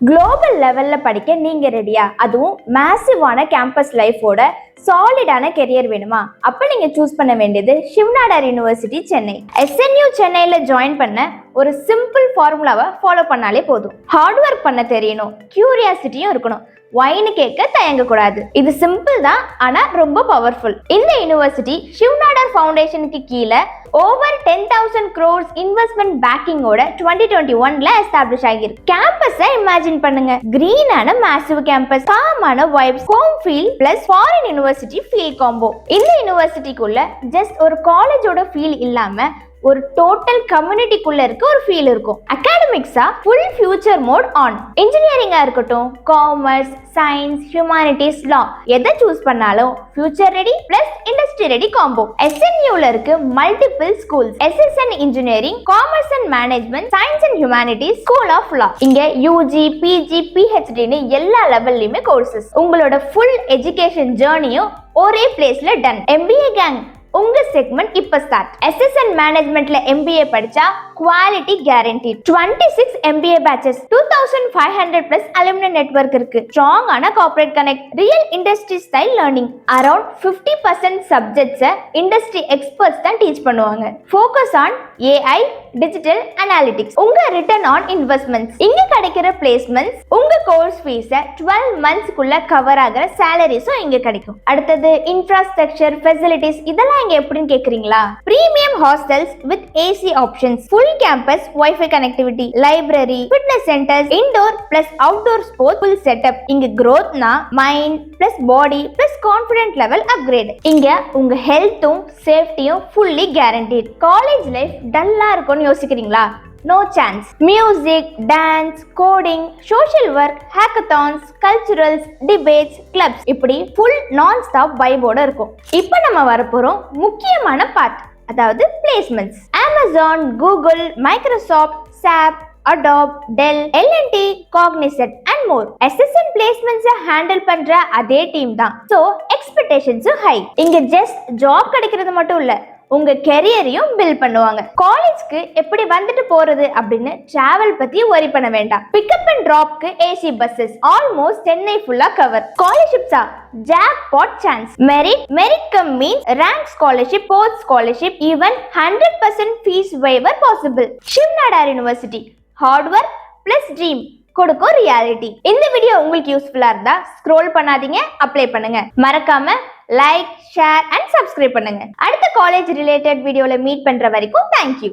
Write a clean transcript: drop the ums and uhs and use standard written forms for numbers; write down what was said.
Global லெவல்ல படிக்க நீங்க ரெடியா? அதுவும் மேசிவான கேம்பஸ் லைஃபோட சாலிடான கெரியர் வேணுமா? அப்ப நீங்க சூஸ் பண்ண வேண்டியது சிவநாடார் யூனிவர்சிட்டி சென்னை. SNU சென்னையில ஜாயின் பண்ண ஒரு சிம்பிள் ஃபார்முலாவை ஃபாலோ பண்ணாலே போதும். ஹார்ட் ஒர்க் பண்ண தெரியணும், கியூரியாசிட்டியும் இருக்கணும், வைன்னு கேட்க தயங்க கூடாது. இது சிம்பிள் தான், ஆனா ரொம்ப பவர்ஃபுல். இந்த யூனிவர்சிட்டி சிவநாடார் ஃபவுண்டேஷனுக்கு கீழே ஓவர் 10,000 crores இன்வெஸ்ட்மெண்ட் பேக்கிங்கோட 2021ல எஸ்டாப்ளிஷ் ஆகிருக்கு. கேம்பஸை இமேஜின் பண்ணுங்க. கிரீனான மேசிவ் கேம்பஸ், காமான vibes, home feel plus foreign university feel combo. இந்த யூனிவர்சிட்டிக்குள்ள ஜஸ்ட் ஒரு காலேஜோட ஃபீல் இல்லாம ஒரு டோட்டல் கம்யூனிட்டிக்குள்ள இருக்க ஒரு ஃபீல் இருக்கும். அகாடமிக்ஸா ஃபுல் ஃபியூச்சர் மோட் ஆன். இன்ஜினியரிங்கா இருக்கட்டும், காமர்ஸ், சயின்ஸ், ஹியூமானிட்டிஸ், லா, எதை சூஸ் பண்ணாலும் future ready plus industry ready combo. SNUல இருக்கு multiple schools. SSN engineering, commerce and management, science and humanities, school of law. இங்க UG, PG, PhDன்னு எல்லா லெவல்லயுமே கோர்சஸ். உங்களோட ஃபுல் எஜுகேஷன் ஜேர்னியும் ஒரே பிளேஸ்ல டன். MBA கேங் உங்க செக்மெண்ட் இப்ப ஸ்டார்ட். SSN மேனேஜ்மெண்ட்ல MBA படிச்சா quality guarantee. 26 MBA batches, 2500 plus alumni network இருக்கு. ஸ்ட்ராங் ஆன corporate connect, real industry style learning. Around 50% சப்ஜெக்ட்ஸை இண்டஸ்ட்ரி எக்ஸ்பர்ட்ஸ் தான் டீச் பண்ணுவாங்க. Focus on AI, digital analytics. உங்க ரிட்டர்ன் ஆன் இன்வெஸ்ட்மெண்ட்ஸ். இங்க கிடைக்கிற பிளேஸ்மெண்ட்ஸ் உங்க கோர்ஸ் ஃபீஸை 12 மந்த்ஸ்க்குள்ள கவர் ஆகிற சேலரிஸும் இங்க கிடைக்கும். அடுத்தது இன்ஃப்ராஸ்ட்ரக்சர், ஃபெசிலிட்டிஸ், இதெல்லாம் இங்க எப்படின்னு கேக்குறீங்களா? Premium hostels with AC options, full campus wifi connectivity, library, fitness centres, indoor plus outdoor sports full setup. இங்க growthனா mind plus body plus confident level upgrade. இங்க உங்க ஹெல்த்தும் சேஃப்டியும் ஃபுல்லி கேரண்டீட். காலேஜ் லைஃப் டல்லா இருக்கும்னு யோசிக்கிறீங்களா? No chance. Music, dance, coding, social work, hackathons, culturals, debates, clubs, இப்படி ஃபுல் நான் ஸ்டாப் வைபோட இருக்கும். இப்போ நம்ம வரப்போறோம் முக்கியமான பார்ட், அதாவது placements. Amazon, Google, Microsoft, SAP, Adobe, Dell, L&T, Cognizant and more. SSN placements handle பண்ற அதே டீம் தான். So expectations high. இங்க ஜஸ்ட் ஜாப் கிடைக்கிறது மட்டும் இல்ல, உங்க கெரியரையும் பில்ட் பண்ணுவாங்க. காலேஜ்க்கு எப்படி வந்துட்டு போறது அப்படின்னு டிராவல் பத்தி வரி பண்ண வேண்டாம். பிக்கப் அண்ட் டிராப்க்கு AC பஸ்ஸஸ் ஆல்மோஸ்ட் சென்னை ஃபுல்லா கவர். ஸ்காலர்ஷிப்ஸா jackpot chance. Merit cum means rank scholarship, post scholarship, even 100% fee waiver possible. Shiv Nadar university hard work plus dream கொடுக்கும் ரியாலிட்டி. இந்த வீடியோ உங்களுக்கு யூஸ்ஃபுல்லா இருந்தா ஸ்க்ரோல் பண்ணாதீங்க, அப்ளை பண்ணுங்க. மறக்காம லைக், ஷேர் அண்ட் சப்ஸ்கிரைப் பண்ணுங்க. அடுத்த காலேஜ் ரிலேட்டட் வீடியோல மீட் பண்ற வரைக்கும் தேங்க்யூ.